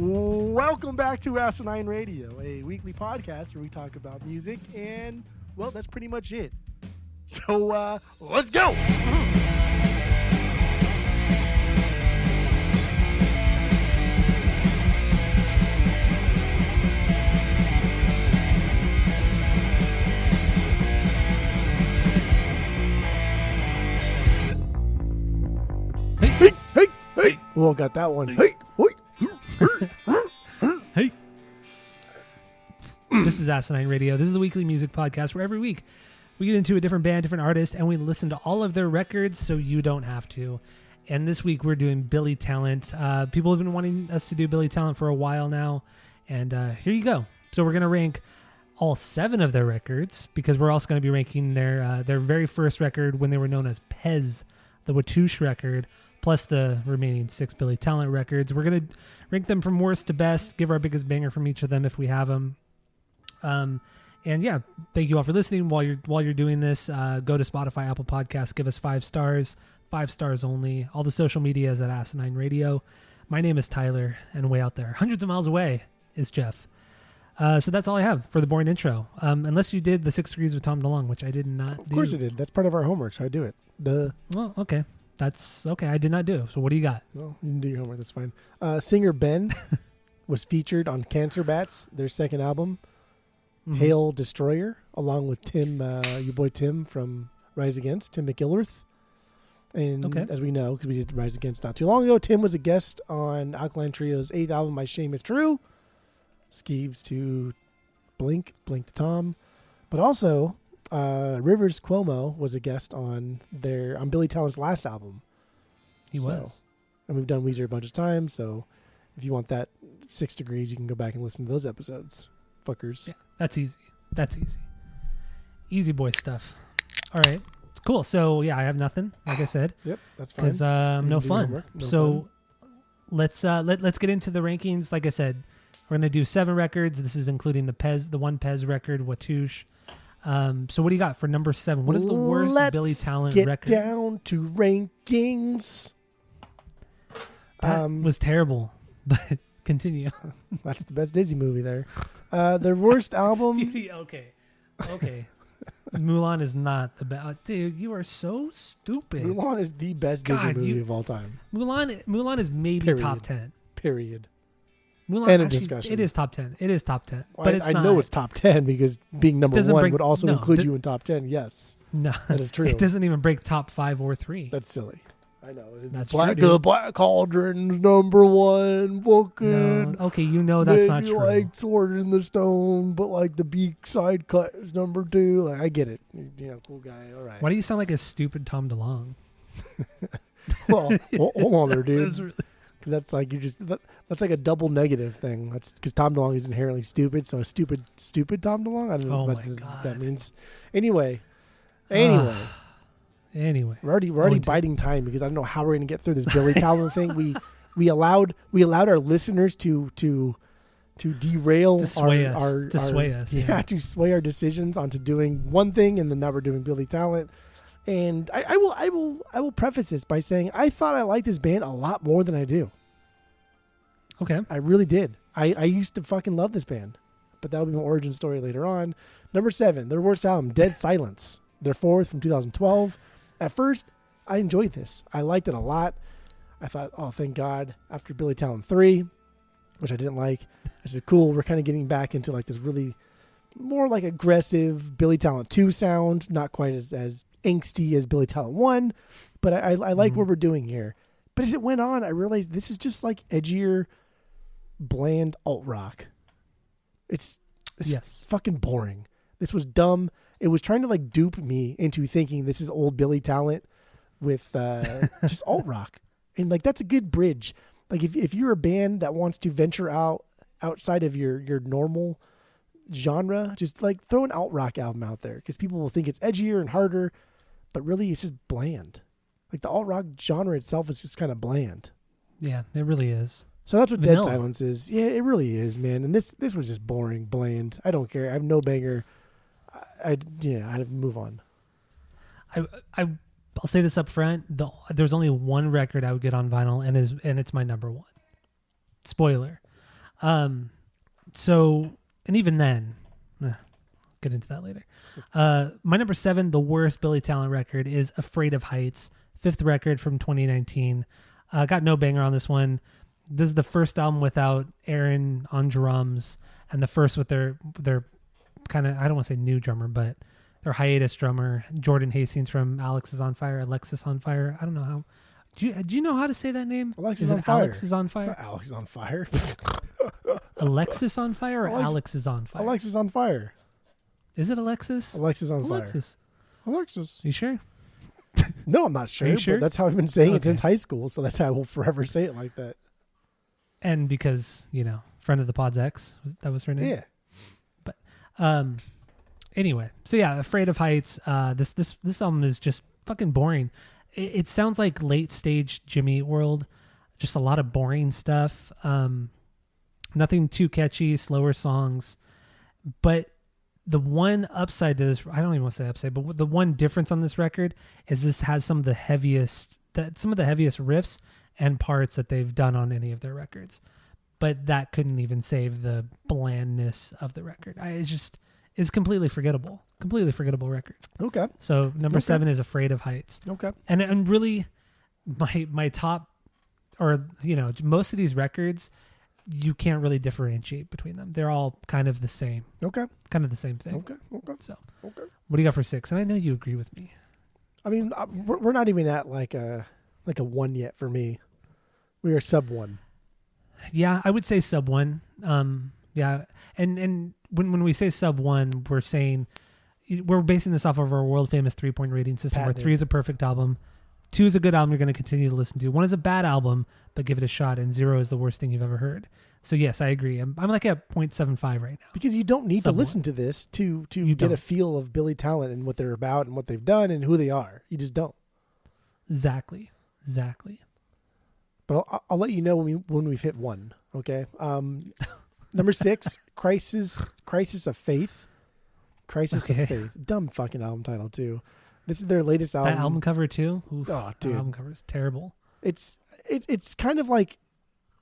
Welcome back to Asinine Radio, a weekly podcast where we talk about music, and, well, that's pretty much it. So, let's go! Hey! Well, got that one. Hey! Hey. This is Asinine Radio. This is the weekly music podcast where every week we get into a different band, different artist, and we listen to all of their records so you don't have to. And this week we're doing Billy Talent. People have been wanting us to do Billy Talent for a while now, and here you go. So we're going to rank all 7 of their records because we're also going to be ranking their very first record when they were known as Pez, the Watouche record, plus the remaining 6 Billy Talent records. We're going to rank them from worst to best, give our biggest banger from each of them if we have them. And yeah, thank you all for listening. While you're doing this, go to Spotify, Apple Podcasts, give us 5 stars, 5 stars only. All the social media is at Asinine Radio. My name is Tyler, and way out there, hundreds of miles away, is Jeff. So that's all I have for the boring intro. Unless you did the 6 Degrees with Tom DeLonge, which I did not do. Of course I did. That's part of our homework, so I do it. Duh. Well, okay. That's okay. I did not do. So what do you got? Well, you can do your homework. That's fine. Singer Ben was featured on Cancer Bats, their second album, Hail Destroyer, along with Tim, your boy Tim from Rise Against, Tim McIlrath. And as we know, because we did Rise Against not too long ago, Tim was a guest on Alkaline Trio's 8th album, My Shame Is True. Skeeves to Blink to Tom. But also, Rivers Cuomo was a guest on Billy Talent's last album. He was. And we've done Weezer a bunch of times, so if you want that 6 Degrees, you can go back and listen to those episodes. Fuckers. Yeah, that's easy. Easy boy stuff. All right. Cool. So, yeah, I have nothing, like I said. Yep, that's fine. Because no fun. Let's get into the rankings. Like I said, we're going to do 7 records. This is including the one Pez record, Watouche. So what do you got for number 7? What is the worst Billy Talent record? Let's get down to rankings. That was terrible, but continue. That's the best Disney movie there. Their worst album. Okay. Mulan is not the best. Dude, you are so stupid. Mulan is the best Disney movie of all time. Mulan is maybe top 10. Period. Mulan, End of actually, discussion. It is top 10. Well, but it's not. I know it's top 10 because being number 1 would also include you in top 10. Yes. No. That is true. It doesn't even break top 5 or 3. That's silly. I know. That's Black Cauldron's number 1. Fucking. No. Okay, you know that's not true. Like Sword in the Stone, but like the beak side cut is number 2. Like I get it. Cool guy. All right. Why do you sound like a stupid Tom DeLonge? Well, hold on there, dude. That's like that's like a double negative thing. That's because Tom DeLonge is inherently stupid. So a stupid Tom DeLonge. I don't know what that means. Anyway, we're already biting time because I don't know how we're going to get through this Billy Talent thing. We allowed our listeners to derail to sway us. Yeah, to sway our decisions onto doing one thing, and then now we're doing Billy Talent. And I will preface this by saying I thought I liked this band a lot more than I do. Okay. I really did. I used to fucking love this band. But that'll be my origin story later on. Number 7, their worst album, Dead Silence. Their 4th from 2012. At first, I enjoyed this. I liked it a lot. I thought, oh, thank God. After Billy Talent 3, which I didn't like, I said, cool, we're kind of getting back into like this really more like aggressive Billy Talent 2 sound. Not quite as angsty as Billy Talent 1, but I like what we're doing here. But as it went on, I realized this is just like edgier, bland alt rock. It's fucking boring. This was dumb. It was trying to like dupe me into thinking this is old Billy Talent with just alt rock, and like that's a good bridge. Like if you're a band that wants to venture outside of your normal genre, just like throw an alt rock album out there because people will think it's edgier and harder. But really, it's just bland. Like the alt rock genre itself is just kind of bland. Yeah, it really is. So that's what Dead Silence is. Yeah, it really is, man. And this was just boring, bland. I don't care. I have no banger. I'd move on. I'll say this up front. There's only one record I would get on vinyl, and it's my number 1. Spoiler. So, and even then, get into that later. My number 7, the worst Billy Talent record, is Afraid of Heights, 5th record from 2019. Got no banger on this one. This is the first album without Aaron on drums, and the first with their kind of, I don't want to say new drummer, but their hiatus drummer, Jordan Hastings from Alexis on Fire. I don't know how. Do you know how to say that name? Alexis on Fire. Alex is on Fire. Alex is on Fire. Alexis on Fire or Alex is on Fire? Alexis on Fire. Is it Alexis? Alexis on Alexis. Fire. Alexis. You sure? No, I'm not sure. Are you sure? But that's how I've been saying it Okay. since high school. So that's how I will forever say it like that. And because, friend of the pod's ex, that was her name. Yeah. Anyway, so yeah, Afraid of Heights. This album is just fucking boring. It sounds like late stage Jimmy Eat World, just a lot of boring stuff. Nothing too catchy, slower songs. But the one upside to this, I don't even want to say upside, but the one difference on this record is this has some of the heaviest riffs and parts that they've done on any of their records. But that couldn't even save the blandness of the record. It's completely forgettable. Completely forgettable record. Okay. So number 7 is Afraid of Heights. Okay. And really my top, or most of these records, you can't really differentiate between them. A all kind of the same. Okay. Kind of the same thing. Okay. So Okay. what do you got for 6? And I know you agree with me. I mean, we're not even at like a 1 yet for me. We are sub 1. Yeah, I would say sub 1. Yeah, and when we say sub 1, we're basing this off of our world famous 3-point rating system, Patented. where 3 is a perfect album, 2 is a good album you're going to continue to listen to, 1 is a bad album but give it a shot, and 0 is the worst thing you've ever heard. So yes, I agree. I'm like at 0.75 right now. Because you don't need Sub to listen to this to You get a don't. feel of Billy Talent and what they're about and what they've done and who they are. You just don't. Exactly. But I'll let you know when we've hit 1. Okay. Number 6, Crisis of Faith. Crisis Okay. of Faith. Dumb fucking album title too. This is their latest album. That album cover too. Oof, Oh, dude. that album cover is terrible. It's kind of like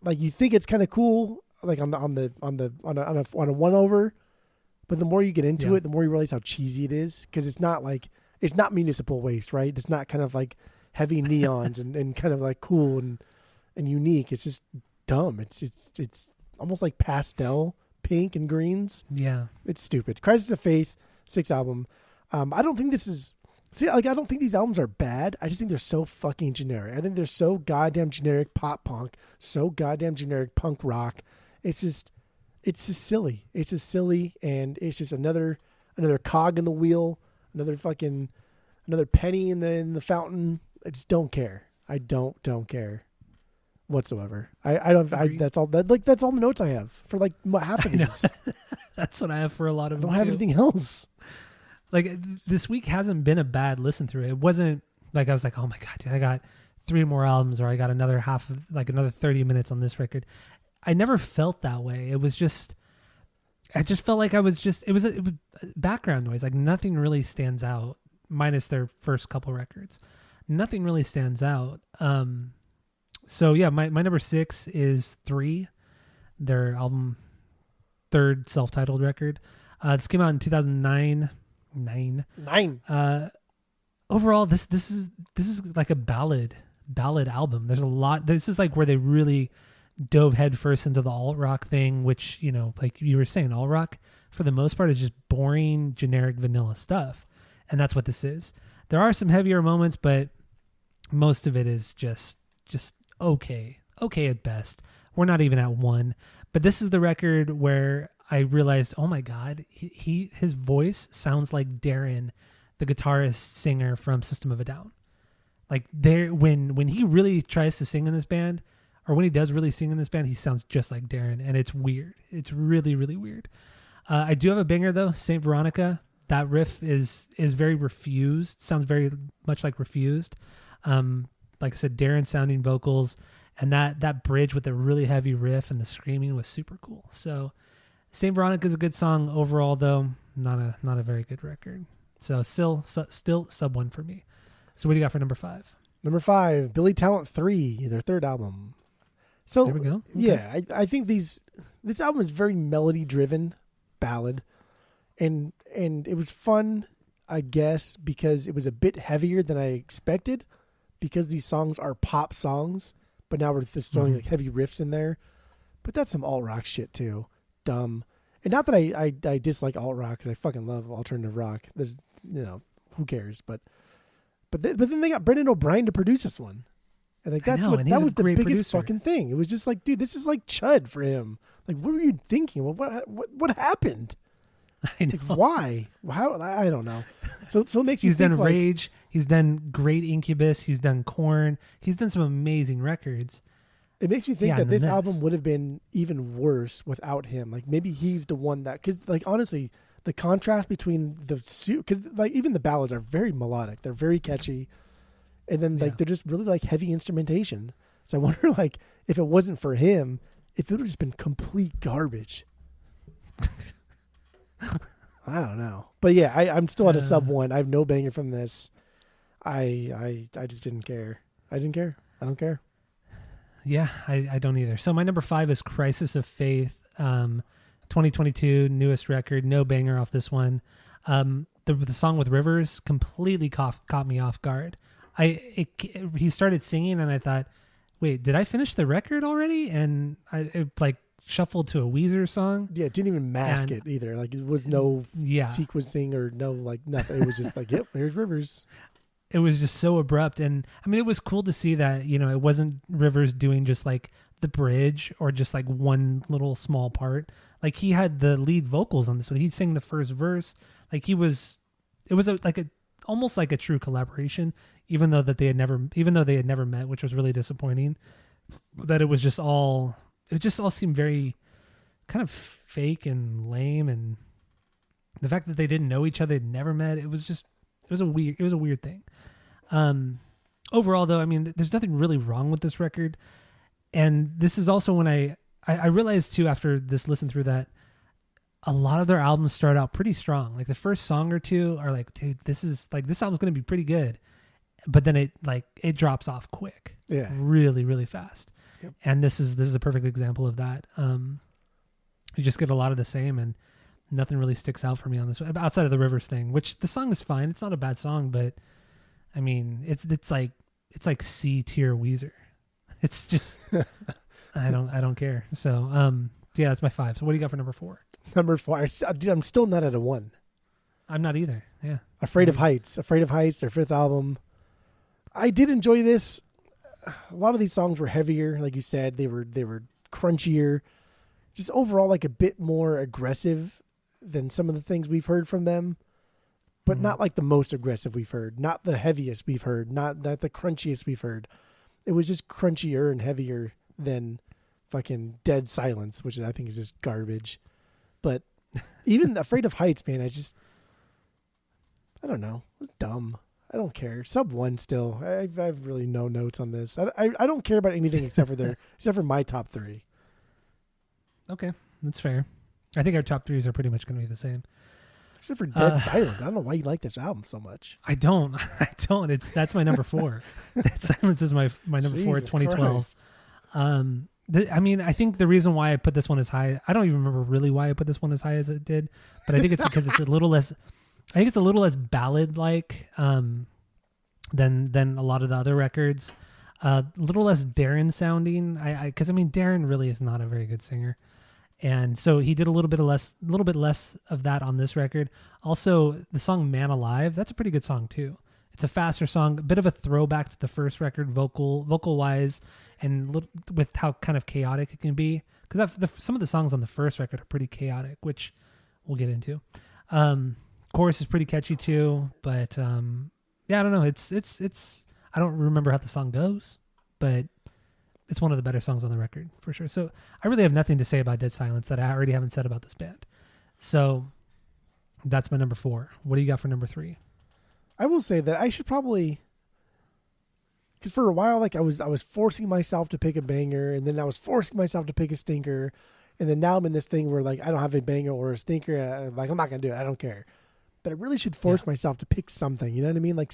you think it's kind of cool, like on a 1 over, but the more you get into Yeah. it, the more you realize how cheesy it is, because it's not Municipal Waste, right? It's not kind of like heavy neons and kind of like cool and unique. It's just dumb. It's almost like pastel pink and greens. Yeah. It's stupid. Crisis of Faith, 6th album. I don't think this is. See, I don't think these albums are bad. I just think they're so fucking generic. I think they're so goddamn generic pop punk, so goddamn generic punk rock. It's just silly. It's just silly, and it's just another cog in the wheel, another penny in the fountain. I just don't care. I don't care whatsoever. I don't. Agreed. That's all. That's all the notes I have for like half of I know. these. That's what I have for a lot of I them don't have too. anything else. Like this week hasn't been a bad listen through. It wasn't like I was like, oh my god, dude, I got 3 more albums, or I got another another 30 minutes on this record. I never felt that way. I just felt like it was background noise. Like nothing really stands out, minus their first couple records. Nothing really stands out. So yeah, my number 6 is 3, their album, 3rd self-titled record. This came out in 2009. 9. Overall, this is like a ballad album. There's a lot. This is like where they really dove headfirst into the alt rock thing, which, like you were saying, alt rock for the most part is just boring, generic, vanilla stuff, and that's what this is. There are some heavier moments, but most of it is just okay at best. We're not even at 1, but this is the record where I realized, oh my God, his voice sounds like Darren, the guitarist singer from System of a Down. Like when he really tries to sing in this band, or when he does really sing in this band, he sounds just like Darren, and it's weird. It's really, really weird. I do have a banger though, Saint Veronica. That riff is very Refused. Sounds very much like Refused. Like I said, Darren sounding vocals, and that bridge with the really heavy riff and the screaming was super cool. So Saint Veronica is a good song overall, though not a very good record. So still sub 1 for me. So what do you got for number 5? Number 5, Billy Talent 3, their 3rd album. So There we go. Okay. yeah, I think these This album is very melody driven, ballad, and it was fun, I guess, because it was a bit heavier than I expected, because these songs are pop songs, but now we're just throwing like heavy riffs in there. But that's some alt rock shit too, dumb. And not that I dislike alt rock, because I fucking love alternative rock. There's who cares? But then they got Brendan O'Brien to produce this one. And like that was the biggest producer. Fucking thing. It was just like, dude, this is like Chud for him. Like, what were you thinking? What happened? I know. Like, why? How? I don't know. So it makes me he's think done Rage. He's done great Incubus. He's done Korn. He's done some amazing records. It makes me think that this album would have been even worse without him. Like maybe he's the one that, because like honestly, the contrast between the suit, because like even the ballads are very melodic. They're very catchy. And then like they're just really like heavy instrumentation. So I wonder like if it wasn't for him, if it would have just been complete garbage. I don't know. But yeah, I'm still at a sub 1. I have no banger from this. I just didn't care. I didn't care. I don't care. Yeah, I don't either. So my number 5 is Crisis of Faith, 2022 newest record. No banger off this one. The song with Rivers completely caught me off guard. He started singing and I thought, wait, did I finish the record already? And it like shuffled to a Weezer song. Yeah, it didn't even mask it either. Like it was no sequencing or no like nothing. It was just like, yep, here's Rivers. It was just so abrupt. And I mean, it was cool to see that, it wasn't Rivers doing just like the bridge or just like one little small part. Like he had the lead vocals on this one. He'd sing the first verse. Like it was almost like a true collaboration, even though they had never met, which was really disappointing. That it just all seemed very kind of fake and lame, and the fact that they didn't know each other, they'd never met, it was a weird thing. Overall though, I mean, there's nothing really wrong with this record. And this is also when I realized too, after this listen through, that a lot of their albums start out pretty strong. Like the first song or two are like, dude, this album's going to be pretty good. But then it drops off quick. Yeah. Really, really fast. Yep. And this is a perfect example of that. You just get a lot of the same, and nothing really sticks out for me on this one, outside of the Rivers thing, which the song is fine. It's not a bad song, but I mean, it's like C tier Weezer. It's just, I don't care. So, yeah, that's my 5. So what do you got for number 4? Number 4. I'm still not at a 1. I'm not either. Yeah. Afraid of Heights, their 5th album. I did enjoy this. A lot of these songs were heavier, like you said. They were crunchier, just overall like a bit more aggressive than some of the things we've heard from them, but not like the most aggressive we've heard, not the heaviest we've heard, not the crunchiest we've heard. It was just crunchier and heavier than fucking Dead Silence, which I think is just garbage. But even Afraid of Heights, man, I don't know. It was dumb. I don't care. Sub 1 still. I have really no notes on this. I don't care about anything except for my top 3. Okay, that's fair. I think our top 3s are pretty much going to be the same. Except for Dead Silence. I don't know why you like this album so much. I don't. That's my number 4. Dead Silence is my number 4, 2012. I mean, I think the reason why I put this one as high, I don't even remember really why I put this one as high as it did, but I think it's because it's a little less ballad like than a lot of the other records. A little less Darren sounding. Because Darren really is not a very good singer. And so he did a little bit less of that on this record. Also, the song Man Alive, that's a pretty good song too. It's a faster song, a bit of a throwback to the first record vocal wise, and with how kind of chaotic it can be. Because some of the songs on the first record are pretty chaotic, which we'll get into. Chorus is pretty catchy too, but yeah, I don't know. It's I don't remember how the song goes, but it's one of the better songs on the record for sure. So I really have nothing to say about Dead Silence that I already haven't said about this band. So that's my number 4. What do you got for number 3? I will say that I should probably, because for a while, like I was forcing myself to pick a banger, and then I was forcing myself to pick a stinker, and then now I'm in this thing where like I don't have a banger or a stinker. Like I'm not gonna do it. I don't care. But I really should force myself to pick something. You know what I mean? Like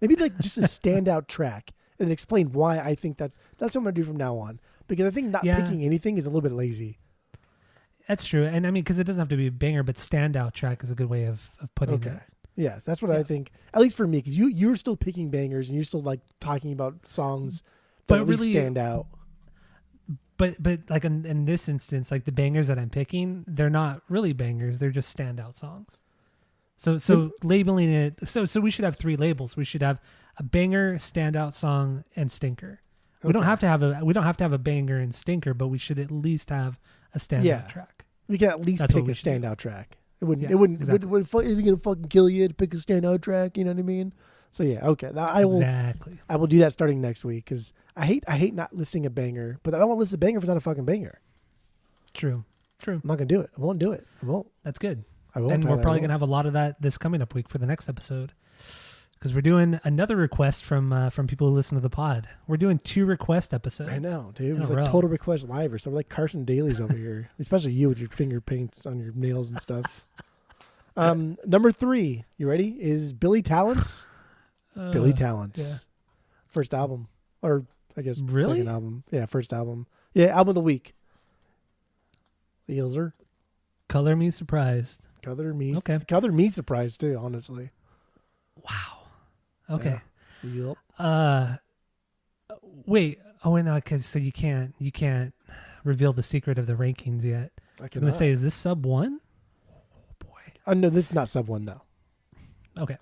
maybe like just a standout track, and then explain why I think that's what I'm gonna do from now on. Because I think not picking anything is a little bit lazy. That's true. And I mean, because it doesn't have to be a banger, but standout track is a good way of putting Okay. it. Yes, that's what I think. At least for me, because you're still picking bangers and you're still like talking about songs that But at least really- stand out. But like in this instance, like the bangers that I'm picking, they're not really bangers. They're just standout songs. So labeling it. So we should have 3 labels. We should have a banger, standout song, and stinker. We don't Okay. have to have a banger and stinker, but we should at least have a standout Yeah. track. We can at least That's what pick a we should do. standout track. It wouldn't. Yeah, It wouldn't. exactly. Is it gonna fucking kill you to pick a standout track? You know what I mean? So yeah, okay. I will. Exactly. I will do that starting next week because I hate not listing a banger, but I don't want to list a banger if it's not a fucking banger. True. I'm not gonna do it. I won't do it. I won't. That's good. I won't. And we're Tyler, I probably won't. gonna have a lot of that this coming up week for the next episode, because we're doing another request from people who listen to the pod. We're doing 2 request episodes. I know, dude. It in was a like row. Total Request Live or something. Like Carson Daly's over here, especially you with your finger paints on your nails and stuff. Number 3, you ready? Is Billy Talents. Billy Talents, first album, or I guess Really? second album. Yeah, first album. Yeah, album of the week. The Ilzer. Color me surprised. Color me. Okay. Color me surprised too, honestly. Wow. Okay. Yep. Wait. Oh, wait, no, because so you can't reveal the secret of the rankings yet. I I'm can gonna say, is this sub 1? no, this is not sub 1. No. Okay.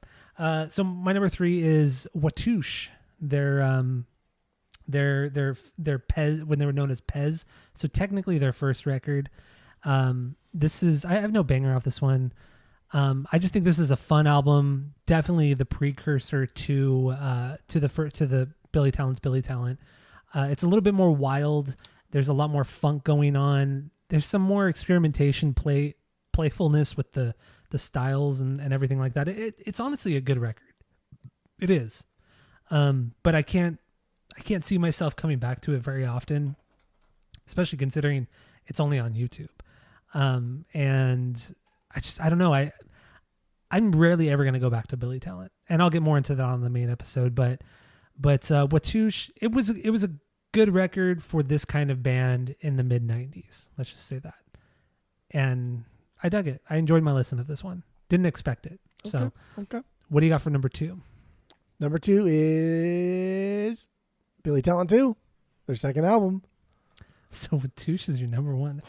So my number 3 is Watouche. Their Pez, when they were known as Pez. So technically their first record. This is, I have no banger off this one. I just think this is a fun album. Definitely the precursor to the Billy Talent's Billy Talent. It's a little bit more wild. There's a lot more funk going on. There's some more experimentation, playfulness with the styles and everything like that. It's honestly a good record. It is. But I can't see myself coming back to it very often, especially considering it's only on YouTube. And I don't know. I'm rarely ever going to go back to Billy Talent, and I'll get more into that on the main episode. But Watouche, it was a good record for this kind of band in the mid 90s. Let's just say that. And I dug it. I enjoyed my listen of this one. Didn't expect it. So Okay. what do you got for number 2? Number 2 is Billy Talent 2, their second album. So Watouche is your number 1.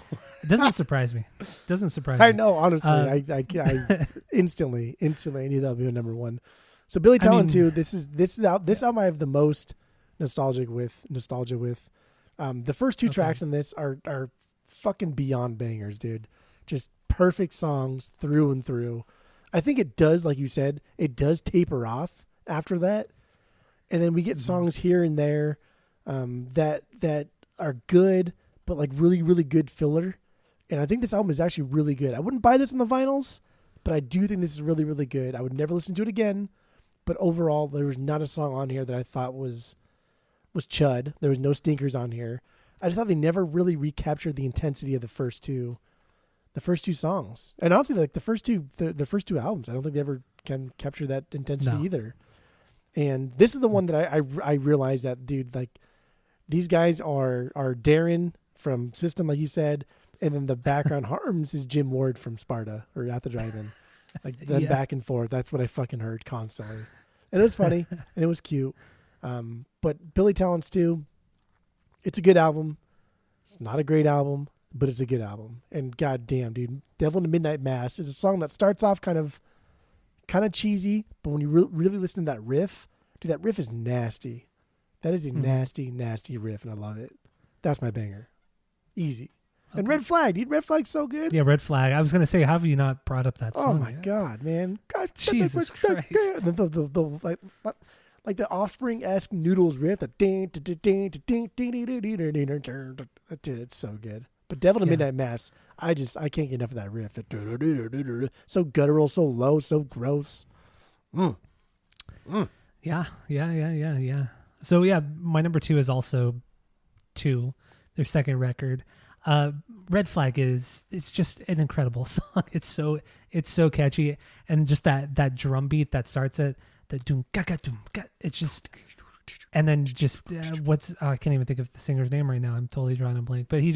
It doesn't surprise me. Doesn't surprise me. I know, honestly, I instantly I knew that would be number 1. So Billy Talent 2, this album I have the most nostalgia with. The first 2 tracks in this are fucking beyond bangers, dude. Just perfect songs through and through. I think it does, like you said, it does taper off after that, and then we get songs here and there that are good, but like really, really good filler. And I think this album is actually really good. I wouldn't buy this on the vinyls, but I do think this is really, really good. I would never listen to it again, but overall, there was not a song on here that I thought was chud. There was no stinkers on here. I just thought they never really recaptured the intensity of the first two songs. And honestly, like the first two albums, I don't think they ever can capture that intensity either. And this is the one that I realized that, dude, like these guys are Darren from System, like you said, and then the background harms is Jim Ward from Sparta or At the Drive-In. Like them back and forth. That's what I fucking heard constantly. And it was funny and it was cute. But Billy Talents 2, it's a good album. It's not a great album, but it's a good album. And goddamn, dude, Devil in the Midnight Mass is a song that starts off kind of cheesy, but when you really listen to that riff, dude, that riff is nasty. That is a nasty, nasty riff, and I love it. That's my banger. Easy. And Red Flag, dude, Red Flag's so good. Yeah, Red Flag. I was gonna say, how have you not brought up that song? Oh my yet? God, man! God, Jesus Christ! The like the Offspring-esque Noodles riff, the ding ding ding ding ding ding. It's so good. But Devil in the Midnight Mass, I can't get enough of that riff. So guttural, so low, so gross. Yeah. So yeah, my number 2 is also 2, their second record. Red Flag it's just an incredible song. It's so catchy, and just that drum beat that starts at the doom ga ga doom ga. It's just and then just I can't even think of the singer's name right now. I'm totally drawing a blank. But he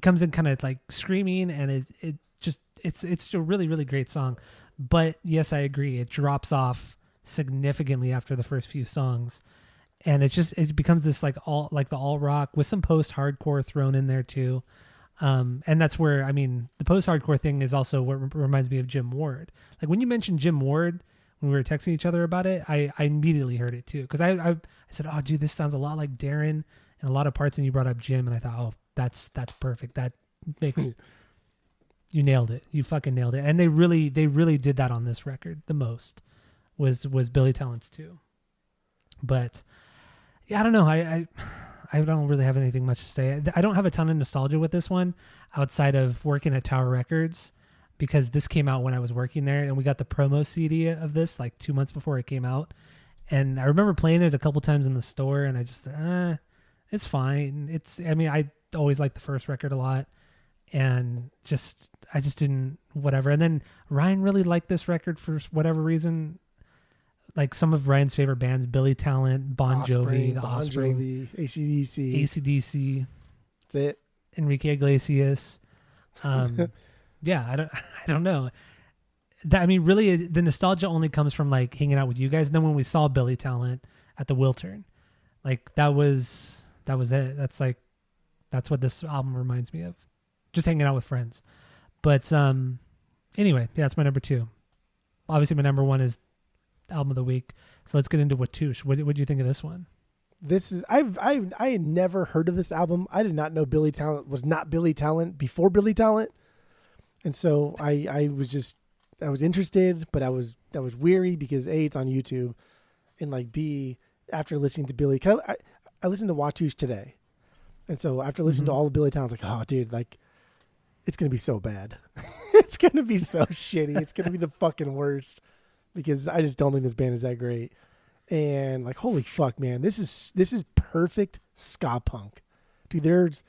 comes in kind of like screaming, and it's a really, really great song. But yes, I agree. It drops off significantly after the first few songs, and it becomes this like the all rock with some post hardcore thrown in there too. And that's where, I mean, the post hardcore thing is also what reminds me of Jim Ward. Like when you mentioned Jim Ward, when we were texting each other about it, I immediately heard it too. Cause I said, oh dude, this sounds a lot like Darren in a lot of parts. And you brought up Jim, and I thought, oh, that's perfect. That makes you nailed it. You fucking nailed it. And they really did that on this record. The most was Billy Talent's too. But yeah, I don't know. I don't really have anything much to say. I don't have a ton of nostalgia with this one outside of working at Tower Records, because this came out when I was working there, and we got the promo CD of this like 2 months before it came out. And I remember playing it a couple times in the store, and I just, it's fine. I always liked the first record a lot, and I just didn't, whatever. And then Ryan really liked this record for whatever reason. Like some of Ryan's favorite bands, Billy Talent, Bon Jovi, The Offspring, AC/DC. That's it. Enrique Iglesias. Yeah, I don't know. Really, the nostalgia only comes from like hanging out with you guys. And then when we saw Billy Talent at the Wiltern, like that was it. That's what this album reminds me of. Just hanging out with friends. But anyway, yeah, that's my number 2. Obviously, my number 1 is album of the week. So let's get into Watouche. What do you think of this one? This is I had never heard of this album. I did not know Billy Talent was not Billy Talent before Billy Talent, and so I was interested, but I was weary because A, it's on YouTube, and like B, after listening to Billy, I listened to Watouche today, and so after listening to all of Billy Talent, I was like, oh dude, like it's gonna be so bad, it's gonna be so shitty, it's gonna be the fucking worst. Because I just don't think this band is that great. And like, holy fuck, man, this is perfect ska punk. Dude, there's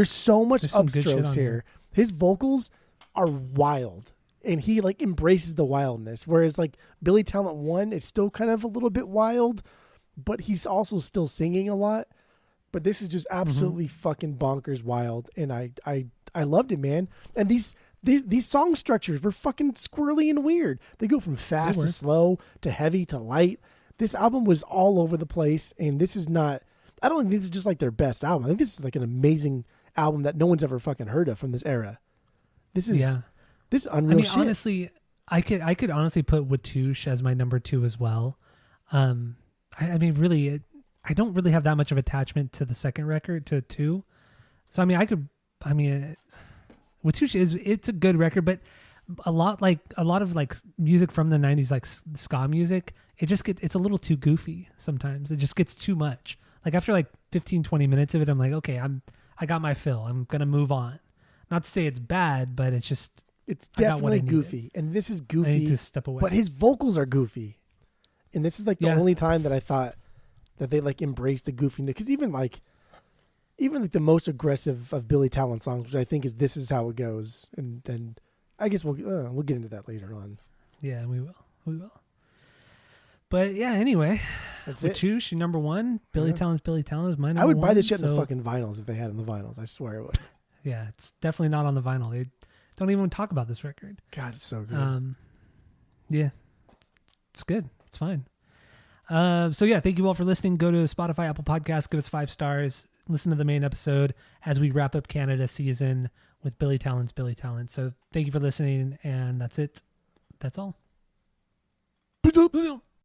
so much upstrokes here. His vocals are wild, and he like embraces the wildness. Whereas like Billy Talent 1 is still kind of a little bit wild, but he's also still singing a lot. But this is just absolutely fucking bonkers wild. And I loved it, man. And these song structures were fucking squirrely and weird. They go from fast to slow to heavy to light. This album was all over the place, and this is not, I don't think this is just like their best album. I think this is like an amazing album that no one's ever fucking heard of from this era. This is unreal shit. Honestly, I could honestly put Watouche as my number 2 as well. Really, I don't really have that much of attachment to the second record, to 2. So, Watouche it's a good record, but a lot of like music from the 90s, like ska music, it's a little too goofy sometimes. It just gets too much. Like after like 15-20 minutes of it, I'm like, okay, I got my fill. I'm gonna move on. Not to say it's bad, but it's definitely goofy, and this is goofy. I need to step away. But his vocals are goofy, and this is like the only time that I thought that they like embraced the goofiness. Because even like the most aggressive of Billy Talent songs, which I think is "This Is How It Goes," and then I guess we'll get into that later on. Yeah, we will. But yeah, anyway, that's Watouche, number 1. Billy Talent's Billy Talent is my number 1. I would buy this shit in the fucking vinyls if they had it in the vinyls. I swear I would. Yeah, it's definitely not on the vinyl. They don't even talk about this record. God, it's so good. Yeah, it's good. It's fine. So yeah, thank you all for listening. Go to Spotify, Apple Podcasts, give us 5 stars. Listen to the main episode as we wrap up Canada season with Billy Talent's Billy Talent. So thank you for listening, and that's it. That's all.